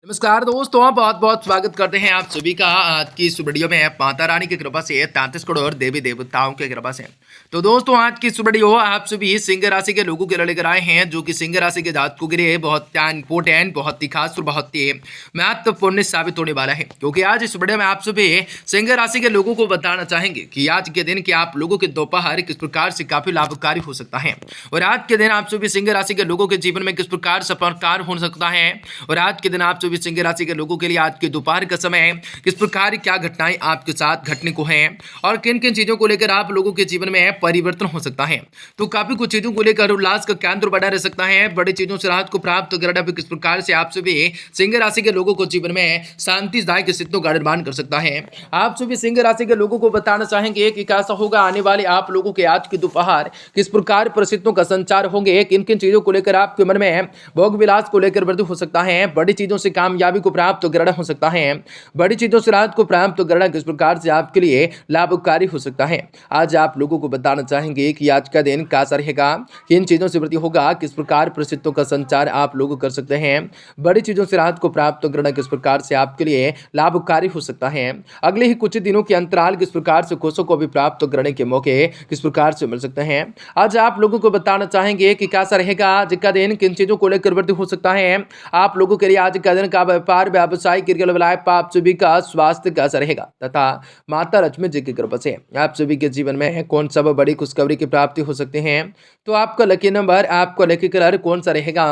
नमस्कार दोस्तों, बहुत बहुत स्वागत करते हैं आप सभी का आज की इस वीडियो में। माता रानी की कृपा से 33 करोड़ देवी देवताओं की कृपा से तो दोस्तों आज की इस वीडियो आप सभी सिंह राशि के लोगों के लिए लेकर आए हैं, जो कि सिंह राशि के जातकों के लिए बहुत इंपोर्टेंट, बहुत ही खास और बहुत ही महत्वपूर्ण साबित होने वाला है। क्योंकि आज इस वीडियो में आप सभी सिंह राशि के लोगों को बताना चाहेंगे कि आज के दिन के आप लोगों के दोपहर किस प्रकार से काफी लाभकारी हो सकता है, और आज के दिन आप सभी सिंह राशि के लोगों के जीवन में किस प्रकार सफलकार हो सकता है, और आज के दिन आप सभी सिंह राशि के लोगों के लिए आज के दोपहर का समय किस प्रकार क्या घटनाएं आपके साथ घटने को हैं, और किन किन चीजों को लेकर आप लोगों के जीवन में परिवर्तन हो सकता है। तो काफी कुछ चीजों को लेकर उल्लास का केंद्र बना रह सकता है। बड़ी चीजों से राहत को प्राप्त करना भी किस प्रकार से आप सभी सिंह राशि के लोगों को जीवन में शांतिदायक स्थितियों का निर्माण कर सकता है। आप सभी सिंह राशि के लोगों को बताना चाहेंगे कि कैसा होगा आने वाले आप लोगों के आज की दोपहर, किस प्रकार परिस्थितियों का संचार होंगे, किन किन चीजों को लेकर आपके मन में भोग विलास को लेकर वृद्धि हो सकता है, बड़ी चीजों से कामयाबी को प्राप्त करना हो सकता है, बड़ी चीजों से राहत को प्राप्त करना किस प्रकार से आपके लिए लाभकारी हो सकता है। आज आप लोगों को बताना चाहेंगे कि आज का दिन कैसा रहेगा, किन चीजों से वृद्धि होगा, किस प्रकार परिस्थितियों का संचार आप लोग कर सकते हैं, बड़ी चीजों से राहत को प्राप्त करना किस प्रकार से आपके लिए लाभकारी हो सकता है। अगले ही कुछ दिनों के अंतराल किस प्रकार से खुशियों को भी प्राप्त करने के मौके किस प्रकार से मिल सकते हैं। आज आप लोगों को बताना चाहेंगे कि कैसा रहेगा आज का दिन, किन चीजों को लेकर वृद्धि हो सकता है। आप लोगों के लिए आज का दिन का व्यापार, व्यवसाय, क्रिकेट, लाइफ, आप सभी का स्वास्थ्य कैसा रहेगा, तथा माता लक्ष्मी जी की कृपा से आप सभी के जीवन में कौन सा बड़ी खुशखबरी की प्राप्ति हो सकती है। तो आपका लकी नंबर, आपका लकी कलर कौन सा रहेगा,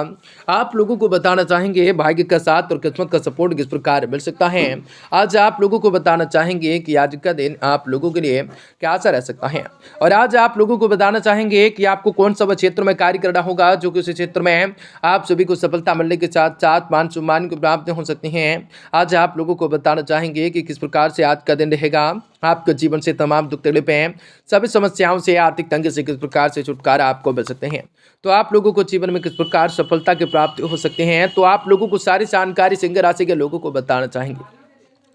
आप लोगों को बताना चाहेंगे। भाग्य का साथ और किस्मत का सपोर्ट किस प्रकार मिल सकता है। आज आप लोगों को बताना चाहेंगे कि आज का दिन आप लोगों के लिए कैसा रह सकता है, और आज आप लोगों को बताना चाहेंगे कि आपको कौन सा क्षेत्र में कार्य करना होगा, जो कि उस क्षेत्र में आप सभी को सफलता मिलने के साथ साथ मान सम्मान की प्राप्ति हो सकती है। आज आप लोगों को बताना चाहेंगे कि किस प्रकार से आज का दिन रहेगा। आपके जीवन से तमाम दुख तकलीफें, सभी समस्याओं से, आर्थिक तंगी से किस प्रकार से छुटकारा आपको मिल सकते हैं। तो आप लोगों को जीवन में किस प्रकार सफलता की प्राप्ति हो सकते हैं, तो आप लोगों को सारी जानकारी सिंह राशि के लोगों को बताना चाहेंगे।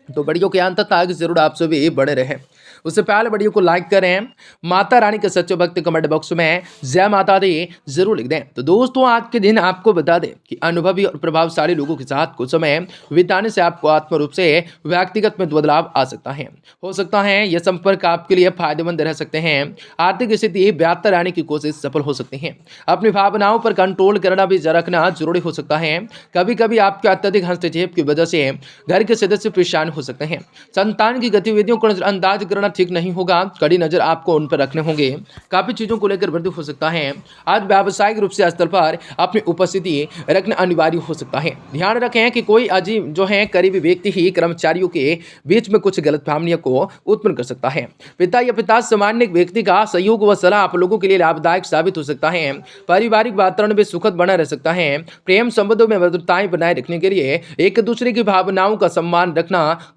तो वीडियो के अंत तक जरूर आप सभी बने रहें। उससे पहले वीडियो को लाइक करें, माता रानी के सच्चे भक्त कमेंट बॉक्स में जय माता दी जरूर लिख दें। तो दोस्तों आज के दिन आपको बता दें कि अनुभवी और प्रभावशाली लोगों के साथ कुछ समय बिताने से आपको आत्म रूप से व्यक्तिगत में बदलाव आ सकता है। हो सकता है यह संपर्क आपके लिए फायदेमंद रह सकते हैं। आर्थिक स्थिति बेहतर आने की कोशिश सफल हो सकती है। अपनी भावनाओं पर कंट्रोल करना भी रखना जरूरी हो सकता है। कभी कभी आपके अत्यधिक हस्तक्षेप की वजह से घर के सदस्य परेशान हो सकते हैं। संतान की गतिविधियों को नजरअंदाज करना ठीक नहीं होगा। कड़ी नजर आपको उन पर रखने होंगे। काफी चीजों को लेकर वृद्धि हो सकता है। आज व्यावसायिक रूप से स्थल पर अपनी उपस्थिति रखना अनिवार्य हो सकता है। ध्यान रखें कि कोई अजीब जो है करीबी व्यक्ति ही कर्मचारियों के बीच में कुछ गलतफहमियों को उत्पन्न कर सकता है। पिता या पिता सामान्य व्यक्ति का सहयोग व सलाह आप लोगों के लिए लाभदायक साबित हो सकता है। पारिवारिक वातावरण भी सुखद बना रह सकता है। प्रेम संबंधों में मधुरताएं बनाए रखने के लिए एक दूसरे की भावनाओं का सम्मान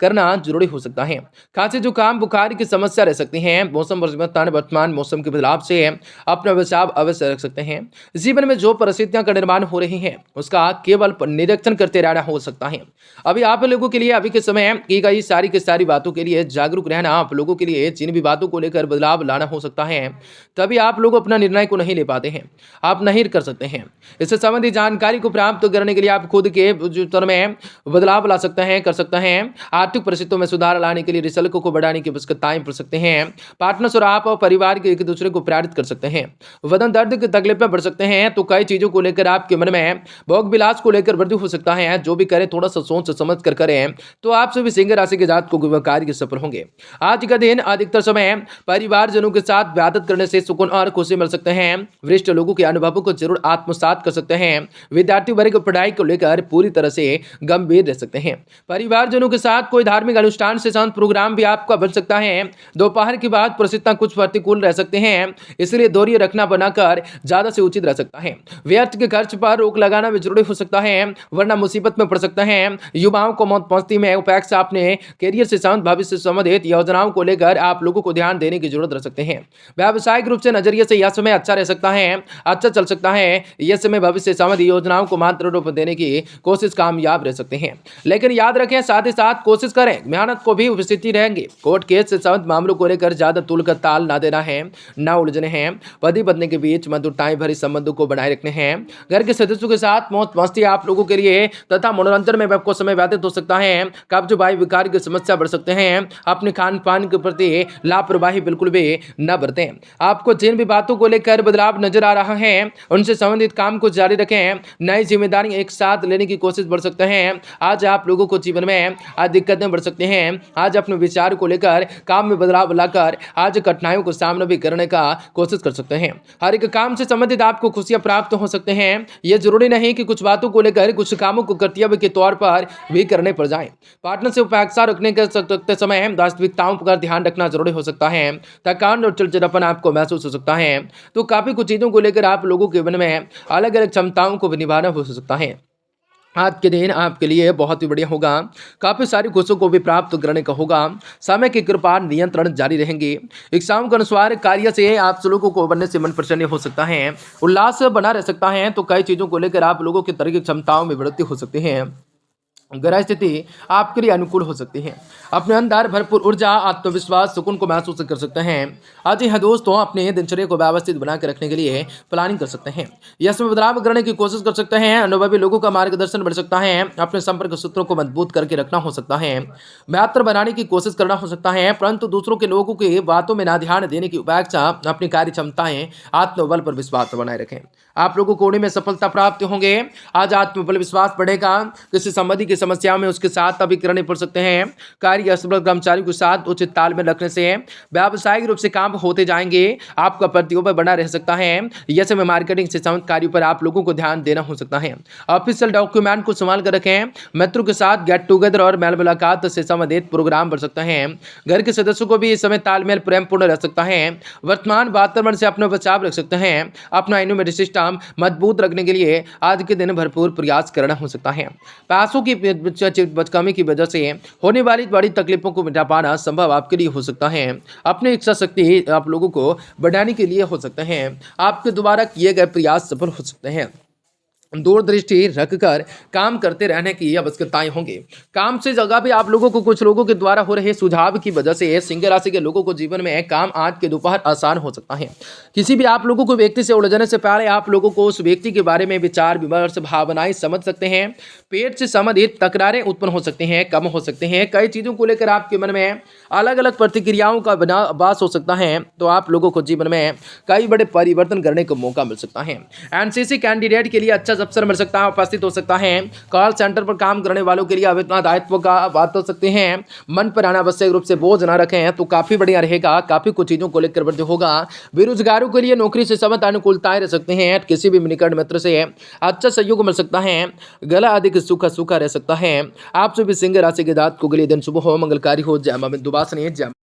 करना जरूरी हो सकता है। खांसी, जुकाम, बुखार की समस्या रह सकती है। मौसम परिवर्तन, वर्तमान मौसम के बदलाव से अपना बचाव अवश्य रख सकते हैं। जीवन में जो परिस्थितियां का निर्माण हो रही हैं उसका केवल निरीक्षण करते रहना हो सकता है। अभी आप लोगों के लिए अभी के समय की गई सारी की सारी बातों के लिए जागरूक रहना आप लोगों के लिए जिन भी बातों को लेकर बदलाव लाना हो सकता है, तभी आप लोग अपना निर्णय को नहीं ले पाते हैं, आप नहीं कर सकते हैं। इससे संबंधित जानकारी को प्राप्त करने के लिए आप खुद के जीवन में बदलाव ला सकते हैं, कर सकते हैं। आर्थिक परिस्थितियों में सुधार लाने के लिए रिसल्ट को बढ़ाने की आवश्यकताएं पड़ सकते हैं। पार्टनर्स और आप और परिवार के एक दूसरे को प्रेरित कर सकते हैं। वजन दर्द की तकलीफें बढ़ सकते हैं। तो कई चीजों को लेकर आपके मन में भोग विलास को लेकर वृद्धि हो सकता है। जो भी करें थोड़ा सा सोच समझ कर करें, तो आप सभी सिंह राशि के जात को कार्य सफल होंगे। आज का दिन अधिकतर समय परिवारजनों के साथ व्यतीत करने से सुकून और खुशी मिल सकते हैं। वरिष्ठ लोगों के अनुभवों को जरूर आत्मसात कर सकते हैं। विद्यार्थी वर्ग पढ़ाई को लेकर पूरी तरह से गंभीर रह सकते हैं। परिवारजनों के साथ कोई धार्मिक अनुष्ठान से शांत प्रोग्राम भी आपका बन सकता है। दोपहर के बाद परिस्थितियां कुछ प्रतिकूल रह सकते हैं, इसलिए दूरी रखना बनाकर ज्यादा से उचित रह सकता है। व्यर्थ के खर्च पर रोक लगाना भी जरूरी हो सकता है, वरना मुसीबत में पड़ सकता है। युवाओं को मौत पहुंचती में उपेक्षा अपने करियर से शांत भविष्य से संबंधित योजनाओं को लेकर आप लोगों को ध्यान देने की जरूरत रह सकते हैं। व्यावसायिक रूप से नजरिए से यह समय अच्छा रह सकता है, अच्छा चल सकता है। यह समय भविष्य से संबंधित योजनाओं को मात्र रूप देने की कोशिश कामयाब रह सकते हैं। लेकिन याद रखें साथ ही साथ कोशिश करें, मेहनत को भी उपस्थिति रहेंगे। कोर्ट केस से संबंधित मामलों को लेकर ज्यादा तुल का ताल ना देना है, ना उलझने हैं। पति पत्नी के बीच मधुरताएं भरी संबंधों को बनाए रखने हैं। घर के सदस्यों के साथ मौज मस्ती आप लोगों के लिए तथा मनोरंजन में आपको समय व्यतीत हो सकता है। कब्ज वायु विकार की समस्या बढ़ सकते हैं। अपने खान पान के प्रति लापरवाही बिल्कुल भी न बरतें। आपको जिन भी बातों को लेकर बदलाव नजर आ रहा है उनसे संबंधित काम को जारी रखें। नई जिम्मेदारी एक साथ लेने की कोशिश बढ़ सकते हैं। आज आप लोगों को जीवन में आज दिक्कतें बढ़ सकती हैं। आज अपने विचार को लेकर काम में बदलाव लाकर आज कठिनाइयों को सामना भी करने का कोशिश कर सकते हैं। हर एक काम से संबंधित आपको खुशियां प्राप्त हो सकते हैं। यह जरूरी नहीं कि कुछ बातों को लेकर कुछ कामों को कर्तव्य के तौर पर भी करने पड़ जाए। पार्टनर से उपेक्षा रखने के समय वास्तविकताओं पर ध्यान रखना जरूरी हो सकता है। थकान और चिड़चिड़ापन आपको महसूस हो सकता है। तो काफी कुछ चीजों को लेकर आप लोगों के मन में अलग अलग क्षमताओं को भी निभाना हो सकता है। आज के दिन आपके लिए बहुत ही बढ़िया होगा। काफी सारी खुशियों को भी प्राप्त करने का होगा। समय की कृपा नियंत्रण जारी रहेंगे। इच्छाओं के अनुसार कार्य से आप लोगों को बनने से मन प्रसन्न हो सकता है। उल्लास बना रह सकता है। तो कई चीजों को लेकर आप लोगों की तरह की क्षमताओं में वृद्धि हो सकती है। ग्रह स्थिति आपके लिए अनुकूल हो सकती है। अपने अंदर भरपूर ऊर्जा, आत्मविश्वास, सुकून को महसूस कर सकते हैं। आज यह दोस्तों अपने दिनचर्या को व्यवस्थित बनाकर रखने के लिए प्लानिंग कर सकते हैं। यह समय बदलाव करने की कोशिश कर सकते हैं। अनुभवी लोगों का मार्गदर्शन बढ़ सकता है। अपने संपर्क सूत्रों को मजबूत करके रखना हो सकता है। बेहतर बनाने की कोशिश करना हो सकता है, परंतु दूसरों के लोगों की बातों में ना ध्यान देने की उपेक्षा अपनी कार्य क्षमताएं, आत्मबल पर विश्वास बनाए रखें। आप लोगों को में सफलता प्राप्त होंगे। आज आत्मबल विश्वास बढ़ेगा। किसी संबंधी की समस्याओं में उसके साथ अभी करने पड़ सकते हैं। कार्य अस्पताल कर्मचारियों के साथ उचित तालमेल रखने से व्यावसायिक रूप से काम होते जाएंगे। आपका प्रतियों बना रह सकता है। यह समय मार्केटिंग से संबंधित कार्यों पर आप लोगों को ध्यान देना हो सकता है। ऑफिशियल डॉक्यूमेंट को संभाल कर रखें। मित्रों के साथ गेट टुगेदर और मेल मुलाकात से संबंधित प्रोग्राम बढ़ सकता है। घर के सदस्यों को भी इस समय तालमेल प्रेमपूर्ण रह सकता है। वर्तमान वातावरण से अपना बचाव रख सकते हैं। अपना इम्यूनिटी सिस्टम मजबूत रखने के लिए आज के दिन भरपूर प्रयास करना हो सकता है। पैसों की बचकामी की वजह से होने वाली बड़ी तकलीफों को मिटा पाना संभव आपके लिए हो सकता है। अपनी इच्छा शक्ति आप लोगों को बढ़ाने के लिए हो सकते हैं। आपके द्वारा किए गए प्रयास सफल हो सकते हैं। दूरदृष्टि रखकर काम करते रहने की आवश्यकताएं होंगी। काम से जगह भी आप लोगों को कुछ लोगों के द्वारा हो रहे सुझाव की वजह से सिंह राशि के लोगों को जीवन में काम आज के दोपहर आसान हो सकता है। किसी भी आप लोगों को व्यक्ति से उलझने से पहले आप लोगों को उस व्यक्ति के बारे में विचार विमर्श भावनाएं समझ सकते हैं। पेट से संबंधित तकरारें उत्पन्न हो सकती हैं, कम हो सकते हैं। कई चीजों को लेकर आपके मन में अलग अलग प्रतिक्रियाओं का वास हो सकता है। तो आप लोगों को जीवन में कई बड़े परिवर्तन करने का मौका मिल सकता है। एनसीसी कैंडिडेट के लिए अच्छा अवसर मिल सकता है, उपस्थित हो सकता है। कॉल सेंटर पर काम करने वालों के लिए अवेतन दायित्व का बात हो सकते हैं। मन पर अनावश्यक रूप से बोझ ना रखें तो काफी बढ़िया रहेगा। काफी कुछ चीजों को लेकर वृद्धि होगा। बेरोजगारों के लिए नौकरी से संबंधित अनुकूलताएं रह सकते हैं। किसी भी निकट मित्र से अच्छा सहयोग मिल सकता है। गला अधिक सूखा सूखा रह सकता है। आप सभी सिंह राशि के जातकों के लिए दिन शुभ हो, मंगलकारी हो। जय मां विंध्यवासिनी जय।